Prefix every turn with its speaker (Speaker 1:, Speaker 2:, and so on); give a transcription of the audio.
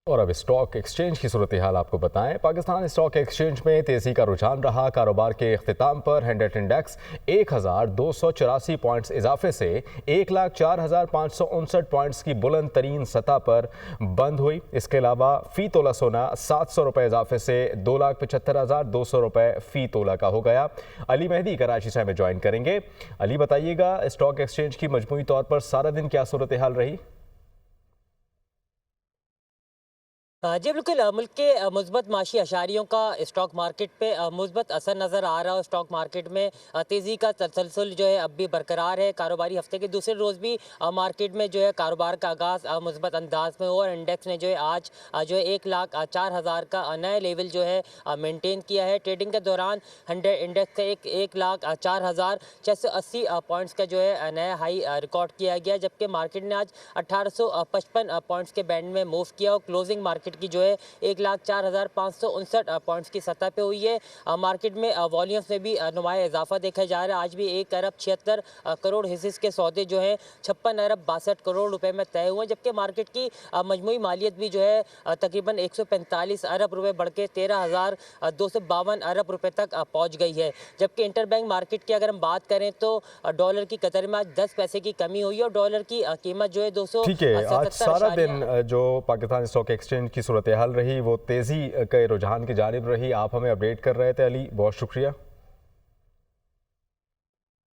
Speaker 1: और अब stock exchange की सूरत हाल आपको बताएं। पाकिस्तान स्टॉक एक्सचेंज में तेजी का रुझान रहा। कारोबार के इख्तिताम पर हेंडेट इंडेक्स 1284 पॉइंट्स इजाफे से 1,04,559 पॉइंट्स की बुलंद तरीन सतह पर बंद हुई। इसके अलावा फी तोला सोना 700 रुपये इजाफे से 2,75,200 रुपये फी तोला का हो गया। अली मेहदी कराची से हमें ज्वाइन करेंगे। अली, बताइएगा स्टॉक एक्सचेंज की मजमूई तौर पर सारा दिन क्या सूरत हाल रही?
Speaker 2: जी बिल्कुल, मुल्क के मुस्बत माशी अशारियों का स्टॉक मार्केट पे मुस्बत असर नज़र आ रहा है। स्टॉक मार्केट में तेज़ी का तसलसल जो है अब भी बरकरार है। कारोबारी हफ्ते के दूसरे रोज़ भी मार्केट में जो है कारोबार का आगाज़ मुस्बत अंदाज में हुआ और इंडेक्स ने जो है आज जो है 1,04,000 का नया लेवल जो है मेंटेन किया है। ट्रेडिंग के दौरान इंडेक्स से 1,04,680 पॉइंट्स का जो है नया हाई रिकॉर्ड किया गया, जबकि मार्केट ने आज 1855 पॉइंट्स के बैंड में मूव किया और क्लोजिंग मार्केट की जो है 1,04,559 पॉइंट्स की सतह पे हुई है। मार्केट में वॉल्यूम्स में भी नुमाया इजाफा देखा जा रहा है। आज भी 1 अरब 76 करोड़ हिस्से के सौदे जो है 56 अरब 62 करोड़ रुपए में तय हुए, जबकि मार्केट की मजमूई मालियत भी जो है तकरीबन 145 अरब रुपए बढ़ के 13,252 अरब रुपए तक पहुंच गई है। जबकि इंटरबैंक मार्केट की अगर हम बात करें तो डॉलर की कतर में आज 10 पैसे की कमी हुई है और डॉलर की कीमत जो है
Speaker 1: ठीक है, आज सारा दिन जो पाकिस्तान स्टॉक एक्सचेंज की सूरत हाल रही वो तेज़ी के रुझान की जानिब रही। आप हमें अपडेट कर रहे थे अली, बहुत शुक्रिया।